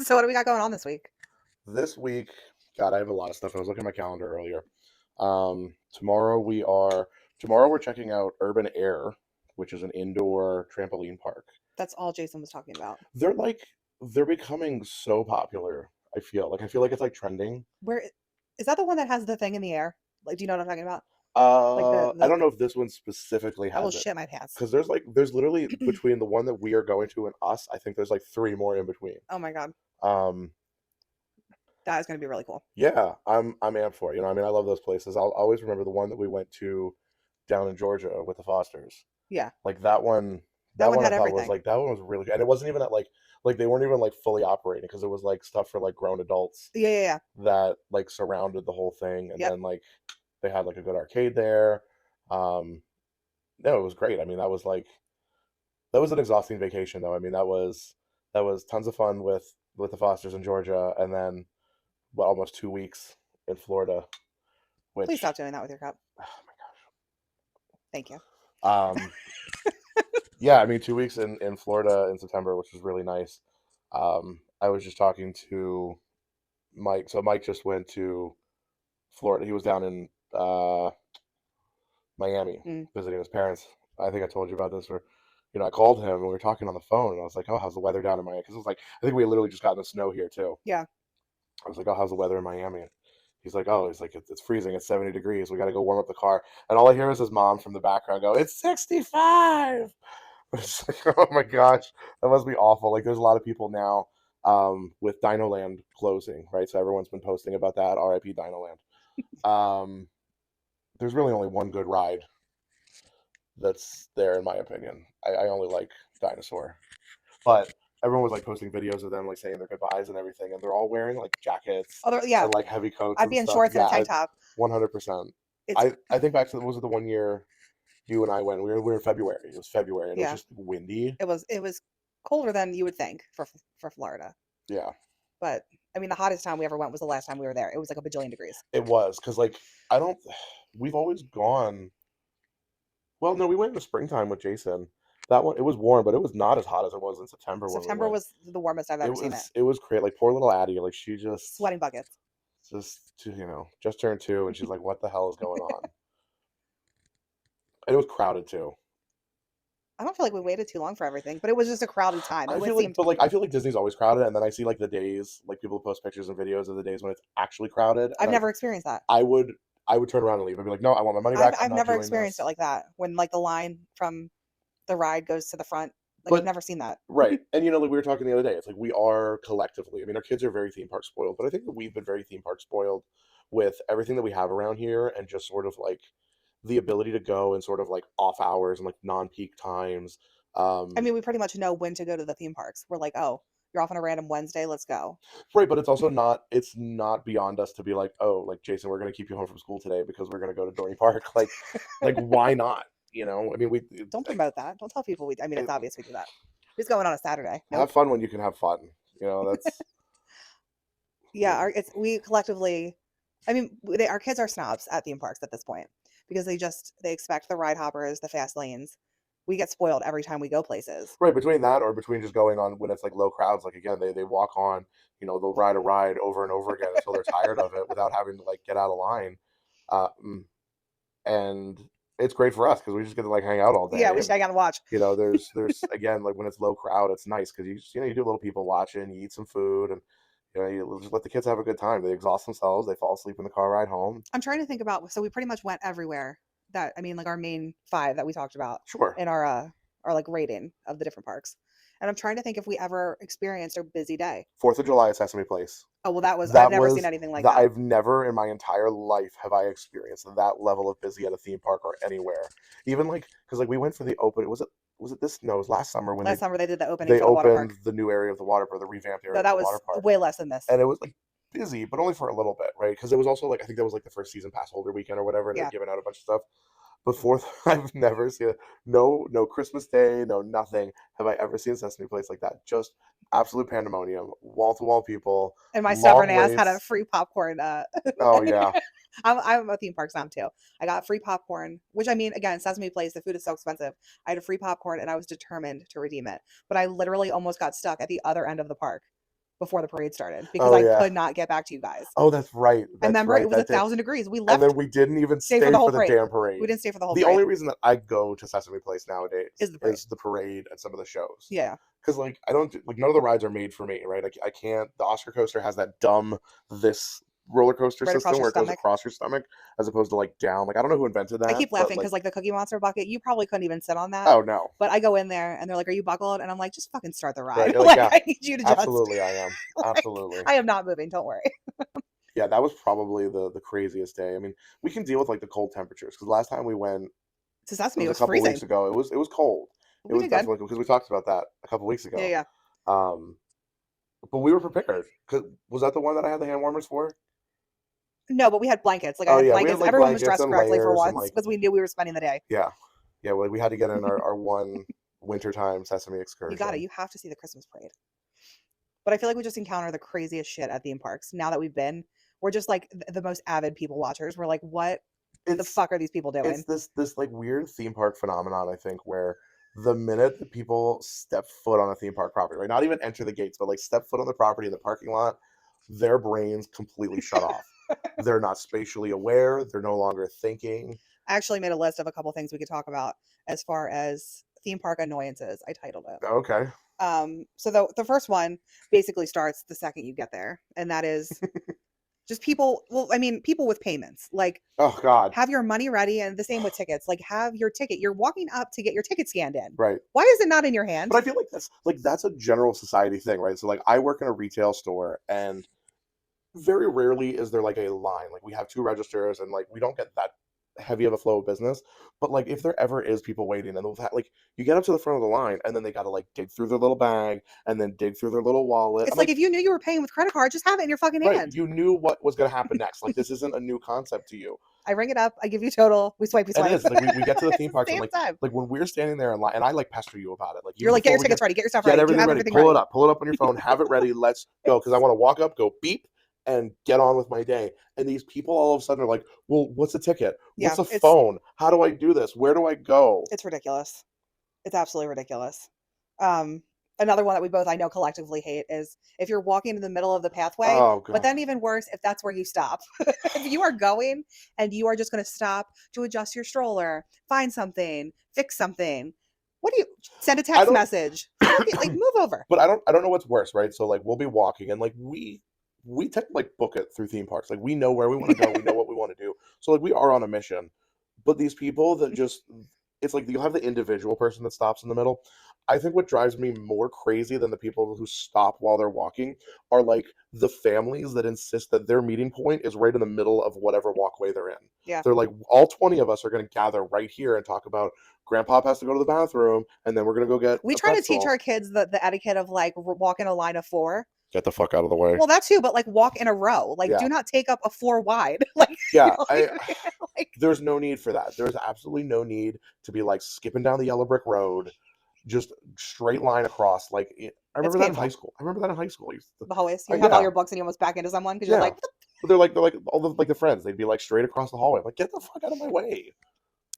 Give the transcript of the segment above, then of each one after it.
So what do we got going on this week? This week, God, I have a lot of stuff. I was looking at my calendar earlier. Tomorrow we're checking out Urban Air, which is an indoor trampoline park. That's all Jason was talking about. They're like they're becoming so popular. I feel like it's like trending. Where is that the one that has the thing in the air? Like, do you know what I'm talking about? Like I don't know if this one specifically I will has it shit my pants. because there's literally between the one that we are going to and us, I think there's like three more in between. Oh my god, Um, that is going to be really cool. Yeah, I'm amped for it. I love those places. I'll always remember the one that we went to down in Georgia with the Fosters. Yeah, Like that one, that one I had thought was everything. like that one was really good. And it wasn't even at like they weren't even like fully operating because it was like stuff for like grown adults Yeah, yeah, yeah. that like surrounded the whole thing. And Yep. then like they had like a good arcade there. Um, no, it was great. That was an exhausting vacation though. That was tons of fun with the Fosters in Georgia, and then almost 2 weeks in Florida, Please which stop doing that with your cup. oh Thank you. my gosh. Yeah, 2 weeks in Florida in September, which was really nice. I was just talking to Mike. So Mike just went to Florida. He was down in Miami Mm. visiting his parents. I think I told you about this, or I called him and we were talking on the phone, and I was like, "Oh, how's the weather down in Miami?" Because it was like I think we had literally just gotten the snow here too. Yeah. I was like, "Oh, how's the weather in Miami?" And he's like, "Oh, it's freezing. It's 70 degrees. We got to go warm up the car." And all I hear is his mom from the background go, "It's 65." It's like, oh my gosh, that must be awful. Like, there's a lot of people now with Dino Land closing, right? So everyone's been posting about that. RIP Dino Land. There's really only one good ride that's there, in my opinion. I only like Dinosaur, but everyone was like posting videos of them like saying their goodbyes and everything, and they're all wearing like jackets Yeah, and like heavy coats I'd and be in stuff. shorts and a Yeah, tank top. 100%. It's I think back to was it the one year you and I went? We were in February. It was February, and it was yeah. just windy. It was colder than you would think for Florida. Yeah, But I mean, the hottest time we ever went was the last time we were there. It was like a bajillion degrees. it was because like I don't. We've always gone. Well, no, we went in the springtime with Jason. That one it was warm, but it was not as hot as it was in September when we September went. was the warmest I've It ever seen it. was it was great. Like poor little Addie, like she Sweating buckets. just turned 2, and she's like, "What the hell is going on?" And it was crowded too. I don't feel like we waited too long for everything, but it was just a crowded time. I It feel like, seemed but like I feel like Disney's always crowded, and then I see like the days, like people post pictures and videos of the days when it's actually crowded, I've and never experienced that. I would I would turn around and leave. I'd be like, "No, I want my money I've back. I'm I've not never doing experienced it this." like that. When like the line from the ride goes to the front. Like I've But never seen that. right, and like we were talking the other day, it's like we are collectively. Our kids are very theme park spoiled, but I think that we've been very theme park spoiled with everything that we have around here, and just sort of like the ability to go and sort of like off hours and like non-peak times. I Um, mean, we pretty much know when to go to the theme parks. We're like, oh, you're off on a random Wednesday. Let's go. right, but it's not beyond us to be like, oh, like Jason, we're gonna keep you home from school today because we're gonna go to Dorney Park. Like why not? We Don't promote that. Don't tell people we. I mean, it's it, obvious we do that. Who's going on a Saturday? have Nope. fun when you can have fun. That's Yeah, we collectively. I mean, our kids are snobs at theme parks at this point because they expect the ride hoppers, the fast lanes. We get spoiled every time we go places. right between that or between just going on when it's like low crowds. Like again, they walk on. They'll ride a ride over and over again until they're tired of it without having to like get out of line. And it's great for us because we just get to like hang out all Yeah, day. we should hang out and watch. There's again like when it's low crowd, it's nice because you do a little people watching, you eat some food, and you just let the kids have a good time. They exhaust themselves, they fall asleep in the car ride home. I'm trying to think about. So we pretty much went everywhere. That I mean, like our main five that we talked about Sure. in our like rating of the different parks. And I'm trying to think if we ever experienced a busy day. 4th of July at Sesame Place. Oh well, I've That never seen was anything like that that. I've never in my entire life have I experienced that level of busy at a theme park or anywhere. Even like because like we went for the open. Was it this? No, it was last summer when Last summer they did the opening they for the water opened park. the new area of the water park, the revamped area No, of that the water was park, way less than this. and it was like busy, but only for a little bit, right? Because it was also like I think that was like the first season pass holder weekend or whatever, and they're Yeah. giving out a bunch of stuff. But fourth, I've never seen it. No Christmas Day, no nothing. Have I ever seen Sesame Place like that? Just absolute pandemonium, wall to wall people, And my stubborn long ass had a waits. free popcorn. Oh yeah, I'm a theme park snob too. I got free popcorn, which I mean, again, Sesame Place, the food is so expensive. I had a free popcorn and I was determined to redeem it. But I literally almost got stuck at the other end of the park before the parade started because Oh I yeah. could not get back to you guys. Oh, that's right. I That's remember it right. was That did. 1,000 degrees. We And left, then we didn't even stay for stay the whole for the parade. damn parade. We didn't stay for the whole The parade. only reason that I go to Sesame Place nowadays Is the parade. is the parade and some of the shows. Yeah. Because like I don't like none of the rides are made for me, right? I can't. The Oscar coaster has that dumb this roller coaster Right across system your where it goes stomach. across your stomach as opposed to like down. Like I don't know who invented I that, keep but laughing like because like the Cookie Monster bucket, you probably couldn't even sit on that. oh no, But I go in there and they're like, "Are you buckled?" And I'm like, "Just fucking start the right? ride. You're like Like yeah, I need you to just absolutely, I am like absolutely. I am not moving. Don't worry." Yeah, that was probably the craziest day. I mean, we can deal with like the cold temperatures because last time we went, To it Sesame, was it a was couple freezing. weeks ago. It was cold. It We was did good. definitely because we talked about that a couple weeks Yeah, ago. yeah. Um, but we were prepared. 'Cause was that the one that I had the hand warmers for? No, but we had blankets. Like I Oh had yeah, we had blankets. like Everyone was blankets dressed and correctly for layers and once like because we knew we were spending the day. yeah, yeah. We had to get in our one wintertime Sesame You got it. excursion. You have to see the Christmas parade. But I feel like we just encounter the craziest shit at theme parks. Now that we've been, we're just like the most avid people watchers. We're like, what the It's fuck are these people it's doing? this like weird theme park phenomenon. I think where the minute that people step foot on a theme park property, right, not even enter the gates, but like step foot on the property in the parking lot, their brains completely shut off. They're not spatially aware. They're no longer thinking. I actually made a list of a couple things we could talk about as far as theme park annoyances. I titled it. Okay. So the first one basically starts the second you get there, and that is just people. Well, I mean, people with payments. Like, Oh God. have your money ready, and the same with tickets. Like, have your ticket. You're walking up to get your ticket scanned in. Right. Why is it not in your hand? But I feel like that's a general society thing, right? So like I work in a retail store and very rarely is there like a line. Like we have two registers and like we don't get that heavy of a flow of business. But like if there ever is people waiting and they'll like you get up to the front of the line and then they gotta like dig through their little bag and then dig through their little wallet. It's I'm like like, if you knew you were paying with credit card, just have it in your fucking right, hand. you knew what was gonna happen next. Like this isn't a new concept to you. I ring it up. I give you total. We swipe. We It swipe. is like we get to the It's theme the parks and same time. like when we're standing there in line and I like pester you about it. Like You're even like, get before your we tickets ready. Get your stuff get ready. Do you everything have ready, everything pull ready? it up on your phone, have it ready, let's go. Because I want to walk up, go beep, and get on with my day. And these people all of a sudden are like, well, what's a ticket? Yeah, What's a phone? How do I do this? Where do I go? it's ridiculous. It's absolutely ridiculous. Um, Another one that we both I know collectively hate is if you're walking in the middle of the pathway, Oh but God. then even worse if that's where you stop. If you are going and you are just going to stop to adjust your stroller, find something, fix something, what do you send a I text don't message? Fucking, like move over. but I don't know what's worse, right? So like we'll be walking and like we tend to like book it through theme parks. Like we know where we want to go, we know what we want to do. So like we are on a mission. But these people that just it's like you'll have the individual person that stops in the middle. I think what drives me more crazy than the people who stop while they're walking are like the families that insist that their meeting point is right in the middle of whatever walkway they're in. Yeah. They're like, all 20 of us are going to gather right here and talk about grandpa has to go to the bathroom and then we're going to go get We a try to teach pretzel. our kids the etiquette of like walk in a line of four. Get the fuck out of the way. Well, that too, but like walk in a row. Like Yeah. do not take up a four wide. Like, you Yeah, know, like there's no need for that. There's absolutely no need to be like skipping down the yellow brick road, just straight line across. Like I it's remember that in high painful. school. I remember that in high school. The hallways. You have all Yeah, your books and you almost back into someone because you're yeah. like, But they're like all the like the friends. They'd be like straight across the hallway. I'm like, get the fuck out of my way.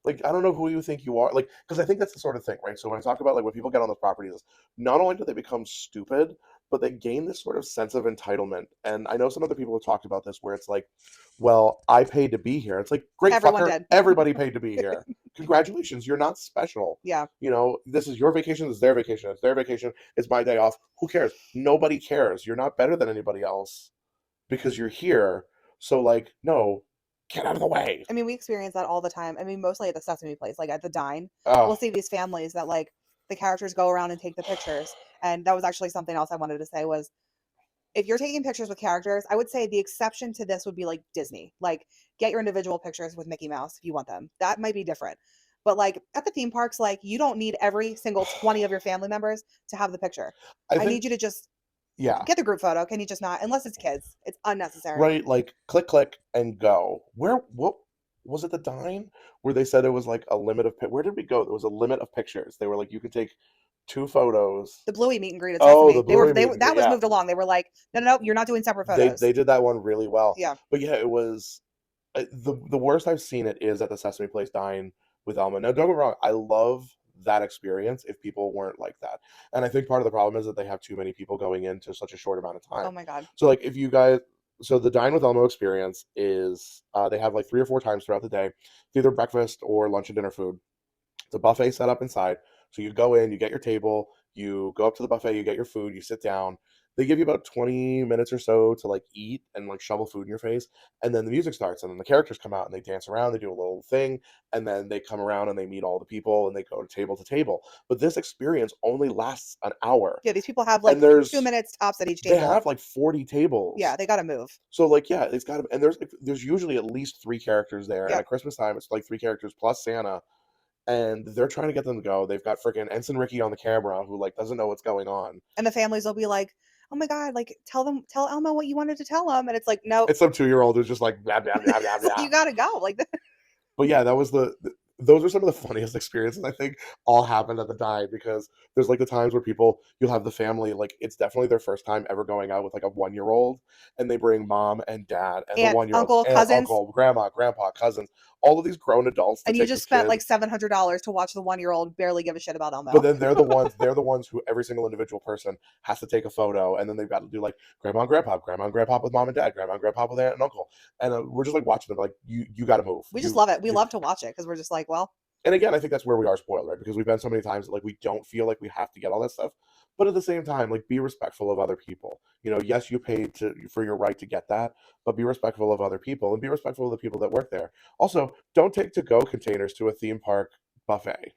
Like I don't know who you think you are. Like because I think that's the sort of thing, right? So when I talk about like when people get on those properties, not only do they become stupid, but they gain this sort of sense of entitlement. And I know some other people have talked about this where it's like, well, I paid to be here. It's like, great everyone fucker, did. everybody paid to be here. Congratulations, you're not special. Yeah. You know, this is your vacation, this is their vacation, it's their vacation, it's my day off. Who cares? Nobody cares. You're not better than anybody else because you're here. So like, no, get out of the way. I mean, we experience that all the time. I mean, mostly at the Sesame Place, like at the Dine, we'll Oh, see these families that like the characters go around and take the pictures. And that was actually something else I wanted to say was if you're taking pictures with characters, I would say the exception to this would be like Disney. Like get your individual pictures with Mickey Mouse if you want them. That might be different. But like at the theme parks, like you don't need every single 20 of your family members to have the picture. I I think need you to just yeah. get the group photo. Can you just not? Unless it's kids. It's unnecessary. Right, like click click and go. Where what was it the Dine where they said it was like a limit of where did we go? There was a limit of pictures. They were like you could take two photos. The Bluey meet and greet at Oh, the Sesame. Bluey meet and That greet, was yeah. moved along. They were like, no, no, no, you're not doing separate They photos. they did that one really well. Yeah. But yeah, it was the worst I've seen it is at the Sesame Place Dine with Elma. Now don't get me wrong, I love that experience if people weren't like that. And I think part of the problem is that they have too many people going into such a short amount of Oh time. my God. So like if you guys, so the Dine with Elmo experience is they have like 3 or 4 times throughout the day. It's either breakfast or lunch and dinner food. It's a buffet set up inside. So you go in, you get your table, you go up to the buffet, you get your food, you sit down. They give you about 20 minutes or so to like eat and like shovel food in your face. And then the music starts and then the characters come out and they dance around, they do a little thing, and then they come around and they meet all the people and they go table to table. But this experience only lasts an hour. Yeah, these people have And like 2 minutes tops at each they table. have like 40 tables. Yeah, they got to move. So like yeah, it's got to, and there's usually at least 3 characters there. And Yep. at Christmas time it's like 3 characters plus Santa, and they're trying to get them to go. They've got freaking Ensign Ricky on the camera who like doesn't know what's going on. And the families will be like, "Oh my God, like tell Elmo what you wanted to tell him." And it's like, "No, It's some 2-year-old who's just like blah blah blah blah it's like, blah. you got to go." Like But yeah, that was those are some of the funniest experiences I think all happened at the Dine, because there's like the times where people, you'll have the family, like it's definitely their first time ever going out with like a 1-year-old, and they bring mom and dad and the aunt, 1-year-old uncle, aunt, cousins, uncle, grandma, grandpa, cousins, all of these grown adults to and you take just this spent kid. like $700 to watch the 1-year-old barely give a shit about But Elmo. then they're the ones who every single individual person has to take a photo, and then they've got to do like grandma and grandpa with mom and dad, grandma and grandpa with aunt and uncle, and we're just like watching them like you got to move. We just love it. We love to watch it because we're just like, well, And again, I think that's where we are spoiled, right? Because we've been so many times that like we don't feel like we have to get all that stuff, but at the same time, like be respectful of other people. You know, yes, you paid for your right to get that, but be respectful of other people and be respectful of the people that work there. Also, don't take to go containers to a theme park buffet.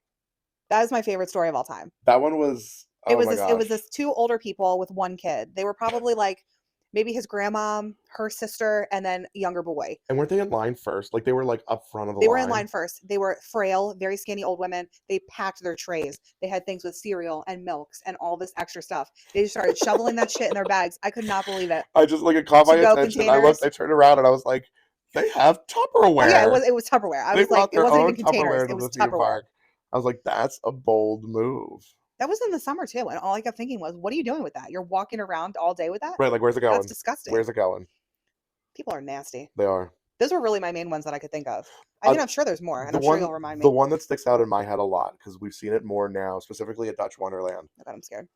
that is my favorite story of all time. That one was, It oh was my this it was gosh. this two older people with one kid. They were probably like maybe his grandma, her sister, and then a younger boy. And weren't they in line first? Like they were like up front of the They were in line. line first. They were frail, very skinny old women. They packed their trays. They had things with cereal and milks and all this extra stuff. They just started shoveling that shit in their bags. I could not believe it. I just like it caught my To go attention. I looked, containers. I turned around and I was like, they have Oh yeah, Tupperware. it was Tupperware. I They was like, brought it their wasn't own even containers. Tupperware It to the was theme Tupperware. park. I was like, that's a bold move. That was in the summer too. And all I kept thinking was, what are you doing with that? You're walking around all day with that? Right, like where's it That's going? disgusting. Where's it going? People are nasty. They are. Those were really my main ones that I could think of. I Uh, mean, I'm sure there's more, and the I'm sure one you'll remind the me. one that sticks out in my head a lot, because we've seen it more now, specifically at Dutch Wonderland. Oh God, I'm scared.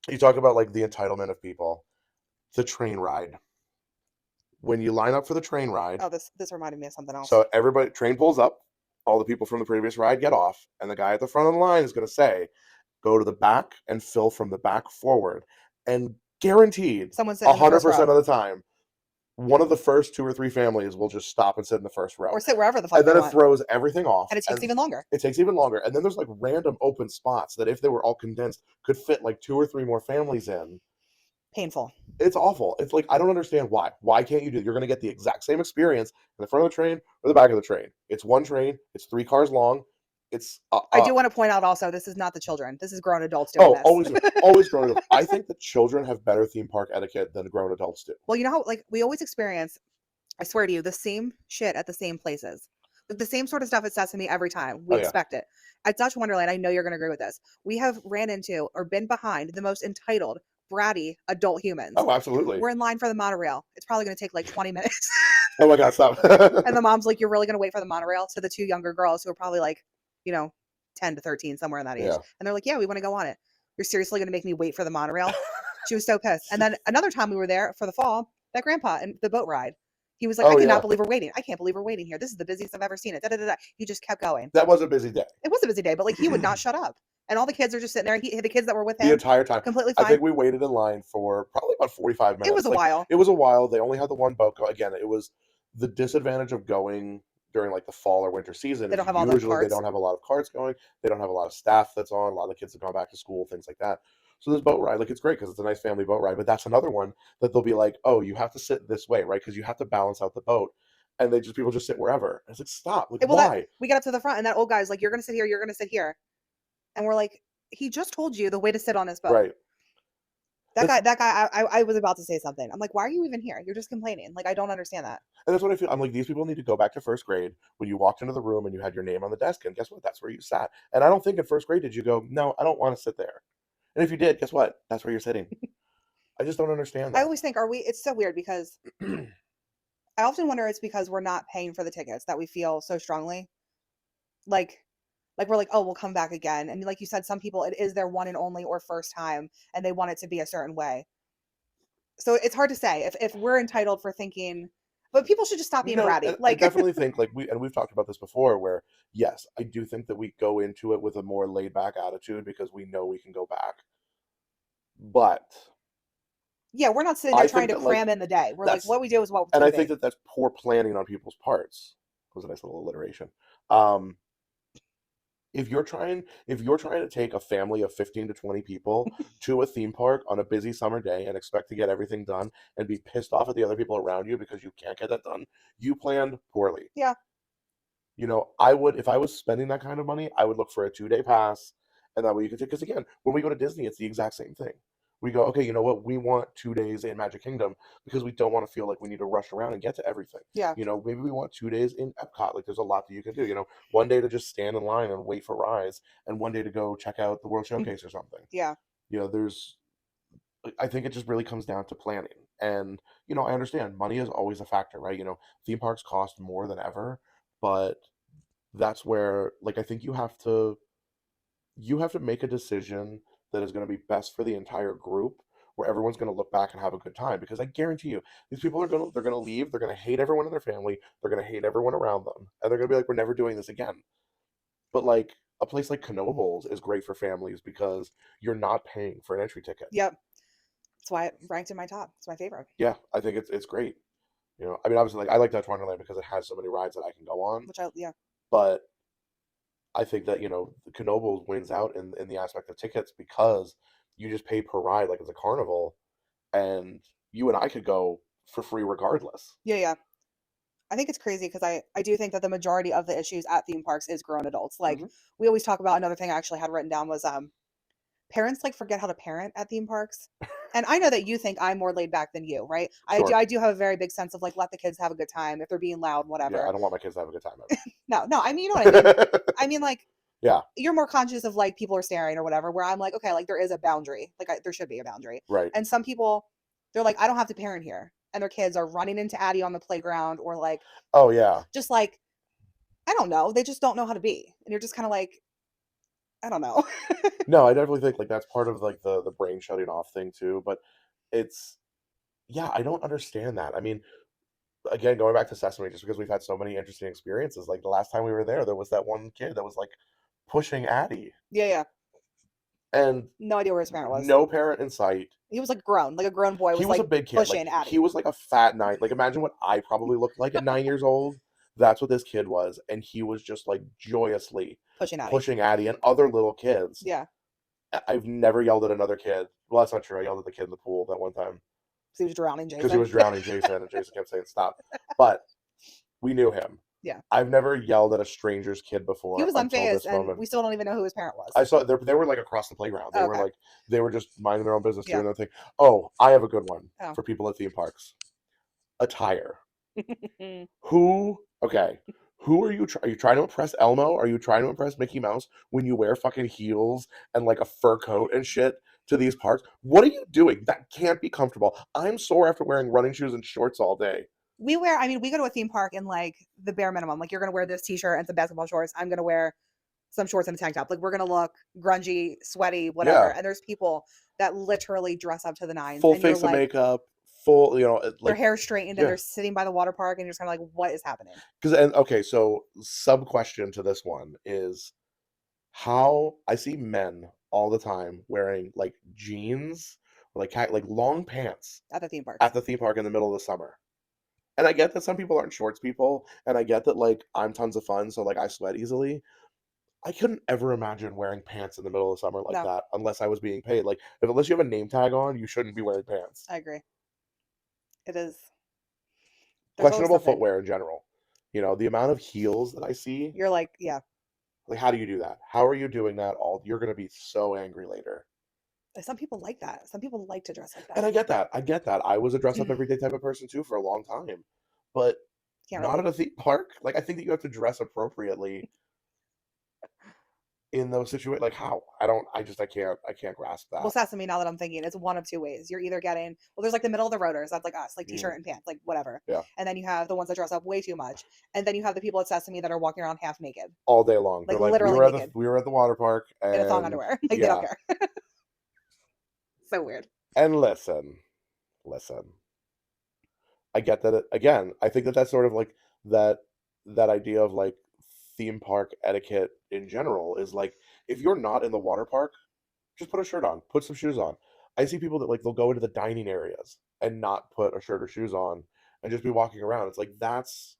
You talk about like the entitlement of people. The train ride. When you line up for the train ride, Oh, this reminded me of something else. so everybody train pulls up, all the people from the previous ride get off, and the guy at the front of the line is going to say, "Go to the back and fill from the back forward." And guaranteed, Someone sitting in the first 100% row, of the time, one of the first 2 or 3 families will just stop and sit in the first row. or sit wherever the fuck And they then it want, throws everything off. and it takes And even longer. it takes even longer. And then there's like random open spots that if they were all condensed could fit like 2 or 3 more families in. Painful. It's awful. It's like I don't understand why. Why can't you do it? You're gonna get the exact same experience in the front of the train or the back of the train. It's one train, it's 3 cars long. It's I do want to point out also, this is not the children. This is grown adults doing this. always grown adults. I think that children have better theme park etiquette than grown adults do. Well, you know how like we always experience, I swear to you, the same shit at the same places. Like the same sort of stuff at Sesame every time. We Oh, yeah. expect it. At Dutch Wonderland, I know you're going to agree with this. We have ran into or been behind the most entitled, bratty adult humans. Oh, absolutely. We're in line for the monorail. It's probably going to take like 20 minutes. Oh my god, stop. And the mom's like, "You're really going to wait for the monorail?" To the two younger girls who are probably like, 10 to 13, somewhere in that age. Yeah. And they're like, "Yeah, we want to go on it." You're seriously going to make me wait for the monorail? She was so pissed. And then another time we were there for the fall, that grandpa and the boat ride. He was like, Oh, "I yeah. cannot believe we're waiting. I can't believe we're waiting here. This is the busiest I've ever seen it." Da, da, da, da. He just kept going. That was a busy day. It was a busy day, but like he would not shut up. And all the kids are just sitting there. The kids that were with The him, entire time. completely I fine. think we waited in line for probably about 45 minutes. It was a Like, while. It was a while. They only had the one boat go. Again, it was the disadvantage of going during like the fall or winter season. They don't is have all the usually they carts. don't have a lot of carts going. They don't have a lot of staff that's on. A lot of the kids have gone back to school, things like that. So this boat ride, like it's great because it's a nice family boat ride. But that's another one that they'll be like, "Oh, you have to sit this way, right? Because you have to balance out the boat." And people just sit wherever. And it's like, stop. Like, Well, why? we got up to the front, and that old guy's like, "You're going to sit here. You're going to sit here." And we're like, "He just told you the way to sit on this boat." Right. That guy, I was about to say something. I'm like, "Why are you even here? You're just complaining." Like, I don't understand that. And that's what I feel. I'm like, these people need to go back to first grade when you walked into the room and you had your name on the desk. And guess what? That's where you sat. And I don't think in first grade did you go, "No, I don't want to sit there." And if you did, guess what? That's where you're sitting. I just don't understand I that. always think, it's so weird because I often wonder it's because we're not paying for the tickets that we feel so strongly. Like, Like we're like, oh, we'll come back again. And like you said, some people it is their one and only or first time, and they want it to be a certain way. So it's hard to say if we're entitled for thinking, but people should just stop being No, bratty. I Like, definitely think like we've talked about this before where yes, I do think that we go into it with a more laid back attitude because we know we can go back. But yeah, we're not sitting there I trying think to that like cram in the day. We're like, that's what we do is what it's and going I to think be. that that's poor planning on people's parts. That was a nice little alliteration. Um, if you're trying to take a family of 15 to 20 people to a theme park on a busy summer day and expect to get everything done and be pissed off at the other people around you because you can't get that done, you planned poorly. Yeah, I would, if I was spending that kind of money, I would look for a 2-day pass, and that way you could take. Because again, when we go to Disney, it's the exact same thing. We go, okay, you know what? We want 2 days in Magic Kingdom because we don't want to feel like we need to rush around and get to everything. yeah, Maybe we want 2 days in Epcot. Like, there's a lot that you can do. One day to just stand in line and wait for rides, and one day to go check out the World mm, Showcase or something. yeah, There's, I think it just really comes down to planning. And, I understand money is always a factor, right? Theme parks cost more than ever, but that's where like I think you have to make a decision that is going to be best for the entire group where everyone's going to look back and have a good time because I guarantee you these people they're going to leave, they're going to hate everyone in their family, they're going to hate everyone around them, and they're going to be like, we're never doing this again. But like a place like Knoebels is great for families because you're not paying for an entry ticket. yep. That's why it ranked in my top. It's my favorite. Yeah, I think it's great. I mean, obviously, like I like Dutch Wonderland because it has so many rides that I can go on, Which I yeah but I think that the Knoebels wins out in the aspect of tickets because you just pay per ride like it's a carnival, and you and I could go for free regardless. yeah. I think it's crazy because I do think that the majority of the issues at theme parks is grown adults. Like Hmm. we always talk about another thing I actually had written down was parents like forget how to parent at theme parks. And I know that you think I'm more laid back than you, right? I do Sure. I do have a very big sense of like let the kids have a good time if they're being loud, Yeah, whatever. I don't want my kids to have a good time No, no, I mean you know what I mean. ever. I mean like Yeah, you're more conscious of like people are staring or whatever, where I'm like, okay, like there is a boundary. Like there should be a boundary. right. And some people they're like, I don't have to parent here. And their kids are running into Addie on the playground or like Oh yeah. just like I don't know. They just don't know how to be. And you're just kind of like, I don't know. No, I definitely think like that's part of like the brain shutting off thing too. But it's yeah, I don't understand that. I mean, again, going back to Sesame, just because we've had so many interesting experiences. Like the last time we were there was that one kid that was like pushing Addie, Yeah, yeah. and No idea where his parent was. no parent in sight. He was like a grown boy He was was a like big kid. Like pushing he Addie, was like a fat 9. Like imagine what I probably looked like at 9 years old. That's what this kid was, and he was just like joyously pushing Addie. pushing Addie and other little kids. Yeah, I've never yelled at another kid. Well, that's not true. I yelled at the kid in the pool that one time 'cause he was drowning because he Jason. was drowning Jason, and Jason kept saying stop. But we knew him. Yeah, I've never yelled at a stranger's kid he before was until unfazed, this and moment. we still don't even know who his parent was. I saw they were like across the playground. They Oh, were okay. like they were just minding their own business, Yeah. doing their thing. Oh, I have a good one Oh. for people at theme parks. Attire. Who? Okay. Who are you? Are you trying to impress Elmo? Are you trying to impress Mickey Mouse when you wear fucking heels and like a fur coat and shit to these parks? What are you doing? That can't be comfortable. I'm sore after wearing running shoes and shorts all day. We go to a theme park in like the bare minimum. Like you're gonna wear this t-shirt and some basketball shorts. I'm gonna wear some shorts and a tank top. Like we're gonna look grungy, sweaty, whatever. Yeah. And there's people that literally dress up to the nines, Full and you're face of like, makeup, full, their like hair straightened, and yeah. they're sitting by the water park, and you're just kind of like, what is happening? Because and okay, so sub question to this one is how I see men all the time wearing like jeans or like long pants At the theme parks. at the theme park in the middle of the summer. And I get that some people aren't shorts people, and I get that like I'm tons of fun, so like I sweat easily. I couldn't ever imagine wearing pants in the middle of summer like No, that unless I was being paid. Like if unless you have a name tag on, you shouldn't be wearing pants. I agree. It is. There's always Questionable something. footwear in general. The amount of heels that I see, You're like, yeah. like how do you do that? How are you doing that all you're gonna be so angry later. Some people like that. Some people like to dress like And that. I get that. I get that. I was a dress up everyday type of person too for a long time. But Can't not relate. at a theme park. Like I think that you have to dress appropriately in those situations. Like how? I can't grasp Well, that. Sesame, now that I'm thinking, it's one of two ways. You're either getting, well, there's like the middle of the roaders, that's like us, like Mm, t-shirt and pants, like whatever. yeah, And then you have the ones that dress up way too much. And then you have the people at Sesame that are walking around half naked, all day long. They're like like, literally naked we were at the water park, in a thong and underwear. Like they don't yeah, care. So weird. and listen. I get that. Again, I think that that's sort of like that that idea of like theme park etiquette in general is like if you're not in the water park, just put a shirt on, put some shoes on. I see people that like they'll go into the dining areas and not put a shirt or shoes on and just be walking around. It's like that's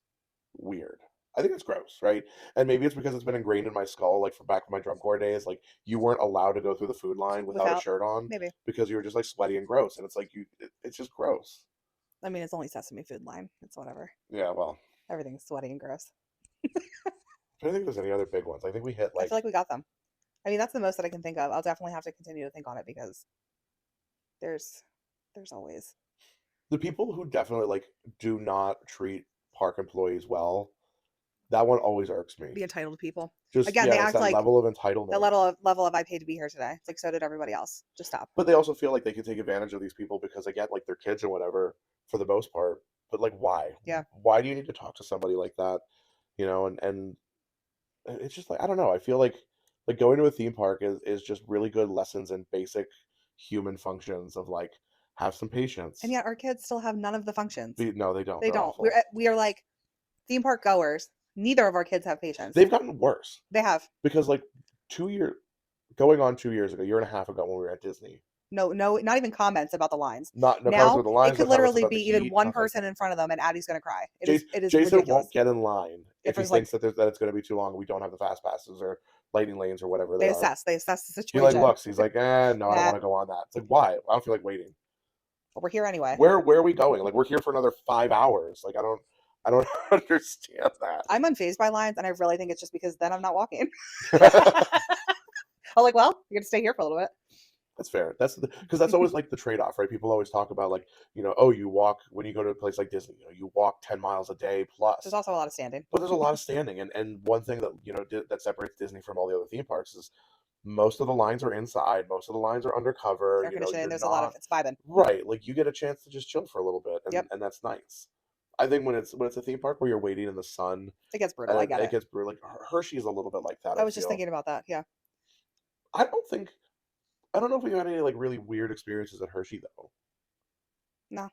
weird. I think it's gross, right? And maybe it's because it's been ingrained in my skull, like from back in my drum corps days, like you weren't allowed to go through the food line without a Without, shirt on maybe. because you were just like sweaty and gross, and it's like it's just gross. I mean, it's only Sesame food line. It's whatever. Yeah, well, Everything's sweaty and gross. I don't think there's any other big ones. I think we hit I like feel like we got them. I mean, that's the most that I can think of. I'll definitely have to continue to think on it because there's there's always. the people who definitely like do not treat park employees well. That one always irks me. The entitled people. Just Again, they yeah, it's act that like level of the entitlement. level of I paid to be here today. It's like so did everybody else. Just stop. But they also feel like they can take advantage of these people because they get like their kids or whatever for the most part. But like, why? Yeah. Why do you need to talk to somebody like that? You know, and it's just like I don't know. I feel like going to a theme park is just really good lessons in basic human functions of like have some patience. And yet our kids still have none of the functions. No, they don't. They They're don't. awful. We are like theme park goers. Neither of our kids have patience. They've gotten worse They have. because like 2 year going on 2 years ago, year and a half ago when we were at Disney. No, not even comments about the lines. Not no comments Now about the it lines, could no comments literally about be the even heat, one nothing. person in front of them, and Addie's gonna cry. It is Jason ridiculous. won't get in line if he there's, like- thinks that it's going to be too long and we don't have the fast passes or lightning lanes or whatever They are. assess the He like situation. looks. He's like, no, I don't Nah. want to go on that. It's like, why? I don't feel like waiting. But we're here anyway. Where are we going? Like, we're here for another 5 hours. Like, I don't understand that. I'm unfazed by lines, and I really think it's just because then I'm not walking. I'm like, well, you're gonna stay here for a little bit. That's fair. Because that's always like the trade-off, right? People always talk about like, oh, you walk when you go to a place like Disney, you walk 10 miles a day plus. There's also a lot of standing. But there's a lot of standing, and one thing that that separates Disney from all the other theme parks is most of the lines are inside, most of the lines are undercover. Air conditioning. There's not, a lot of it's vibing. right. Like you get a chance to just chill for a little bit, and, Yep. and that's nice. I think when it's a theme park where you're waiting in the sun, It gets brutal. I get it it. gets brutal. Like Hershey's a little bit like that. I was just feel. thinking about that. Yeah. I don't know if we had any like really weird experiences at Hershey though. No.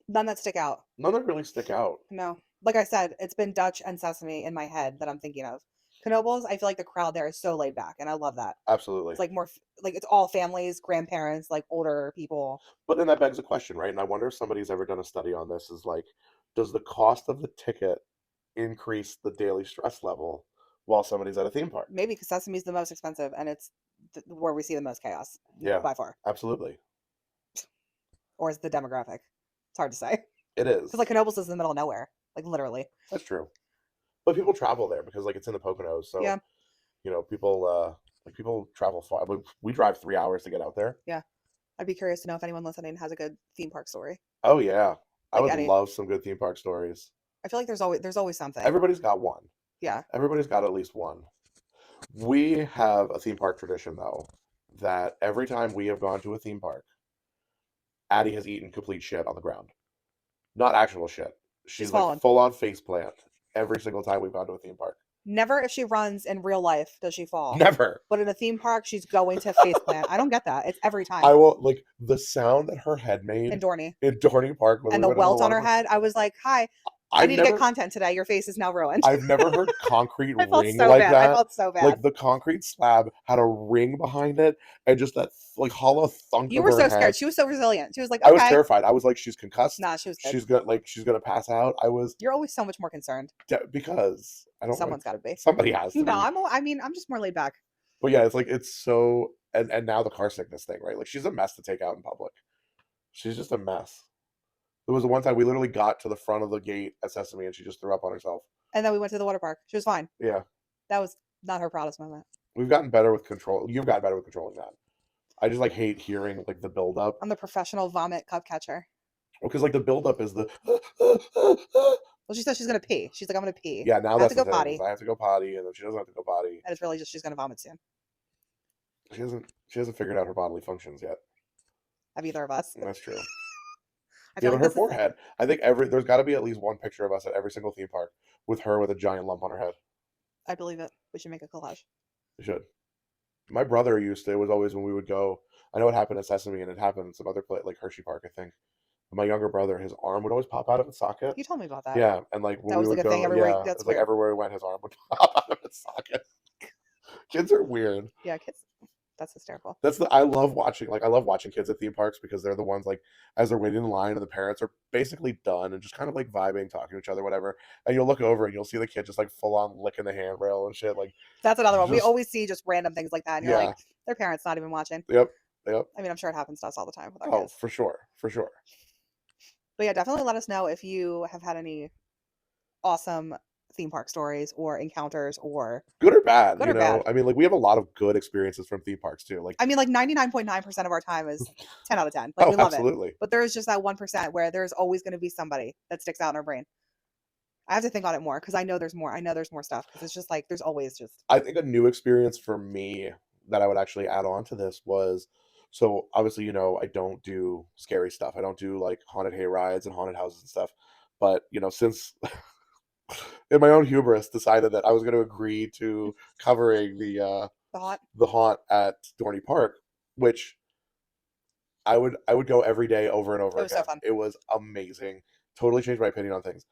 None that stick out. None that really stick out. No. Like I said, it's been Dutch and Sesame in my head that I'm thinking of. Knoebels, I feel like the crowd there is so laid back, and I love that. Absolutely. It's like more like it's all families, grandparents, like older people. But then that begs a question, right? And I wonder if somebody's ever done a study on this. Is like, does the cost of the ticket increase the daily stress level while somebody's at a theme park? Maybe because Sesame's the most expensive, and it's where we see the most chaos. Yeah. By far. Absolutely. Or is the demographic? It's hard to say. It is. Because like Knoebels is in the middle of nowhere, like literally. That's true. But people travel there because like it's in the Poconos, so Yeah. people travel far. We drive 3 hours to get out there. Yeah. I'd be curious to know if anyone listening has a good theme park story. Oh yeah, I Like would love some good theme park stories. I feel like there's always something. Everybody's got one. Yeah. Everybody's got at least one. We have a theme park tradition though that every time we have gone to a theme park, Addie has eaten complete shit on the ground. Not actual shit. She's like fallen. full on face plant every single time we've gone to a theme park. Never if she runs in real life does she fall. Never. But in a theme park, she's going to face plant. I don't get that. It's every time. I will like the sound that her head made in Dorney. in Dorney Park when And we the went to welt on water her park. head. I was like, hi, I I've need to never, get content today. Your face is now ruined. I've never heard concrete I felt ring so like bad. that. I felt so bad. Like the concrete slab had a ring behind it, and just that like hollow thunk. You of were her so head. scared. She was so resilient. She was like, I was okay. terrified. I was like, she's concussed. Nah, she was good. She's gonna pass out. I was You're always so much more concerned. because I don't. Someone's got to be. Somebody has to. No, be. I'm just more laid back. But yeah, it's like it's so and now the car sickness thing, right? Like she's a mess to take out in public. She's just a mess. There was the one time we literally got to the front of the gate at Sesame and she just threw up on herself. And then we went to the water park. She was fine. Yeah. That was not her proudest moment. We've gotten better with control. You've gotten better with controlling that. I just like hate hearing like the buildup. I'm the professional vomit cup catcher. Because like the buildup is the Well, she says she's gonna pee. She's like, I'm gonna pee. Yeah, now I have that's to the go thing. potty, Is I have to go potty, and then she doesn't have to go potty. and it's really just she's gonna vomit soon. She hasn't figured out her bodily functions yet. Have either of us? That's true. I Yeah, feel but like her this is. forehead. I think there's got to be at least one picture of us at every single theme park with her with a giant lump on her head. I believe it. We should make a collage. We should. My brother used to. It was always when we would go. I know it happened at Sesame, and it happened in some other place like Hershey Park, I think. But my younger brother, his arm would always pop out of its socket. You told me about that. Yeah, and like when That we was like would a thing go, everywhere. yeah, That's it's like weird. everywhere we went, his arm would pop out of its socket. Kids are weird. Yeah, kids. That's hysterical. I love watching kids at theme parks because they're the ones like as they're waiting in line and the parents are basically done and just kind of like vibing, talking to each other, whatever. And you'll look over and you'll see the kid just like full on licking the handrail and shit. Like That's another one. We just always see just random things like that, and you're yeah, like, their parents not even watching. yep. I mean, I'm sure it happens to us all the time with our Oh, kids. for sure. But yeah, definitely let us know if you have had any awesome theme park stories or encounters or Good or bad, good you or know. bad. I mean, like we have a lot of good experiences from theme parks too. Like I mean, like 99.9% of our time is 10 out of 10. Like we love it. absolutely. But there is just that 1% where there's always going to be somebody that sticks out in our brain. I have to think on it more because I know there's more. I know there's more stuff because it's just like there's always just I think a new experience for me that I would actually add on to this was so obviously, you know, I don't do scary stuff. I don't do like haunted hay rides and haunted houses and stuff. But, you know, since in my own hubris decided that I was going to agree to covering the hot. the haunt at Dorney Park, which I would go every day over and over It was so again. fun. It was amazing. Totally changed my opinion on things.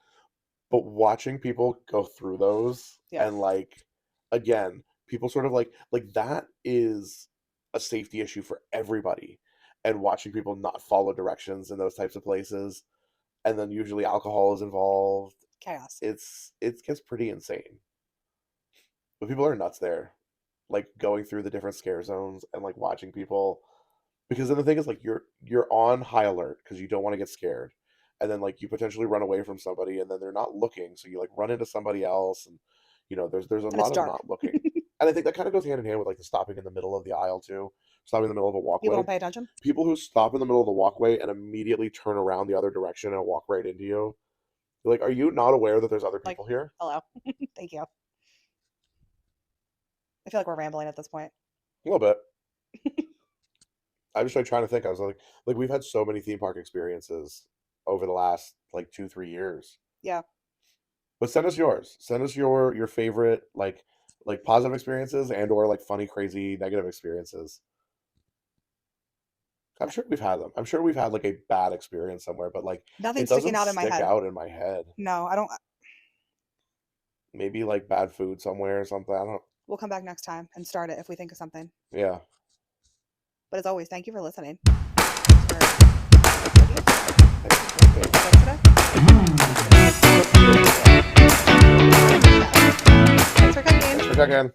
But watching people go through those Yeah. and like again, people sort of like that is a safety issue for everybody. And watching people not follow directions in those types of places, and then usually alcohol is involved. Chaos. It gets pretty insane. But people are nuts there. Like going through the different scare zones and like watching people because then the thing is like you're on high alert because you don't want to get scared. And then like you potentially run away from somebody and then they're not looking, so you like run into somebody else and you know there's a And it's lot of dark. not looking. And I think that kind of goes hand in hand with like the stopping in the middle of the aisle too. Stopping in the middle of a walkway. People don't pay attention. People who stop in the middle of the walkway and immediately turn around the other direction and walk right into you. You're like, are you not aware that there's other Like- people here? Hello. Thank you. I feel like we're rambling at this point. A little bit. I was like trying to think. I was like we've had so many theme park experiences over the last like 2-3 years. Yeah. But send us yours. Send us your favorite like positive experiences and or like funny, crazy, negative experiences. I'm sure we've had them. I'm sure we've had like a bad experience somewhere, but like Nothing's it doesn't sticking out in my stick head. out in my head. No, I don't. Maybe like bad food somewhere or something. I don't. We'll come back next time and start it if we think of something. Yeah. But as always, thank you for listening. Thanks for coming. Thanks for checking in.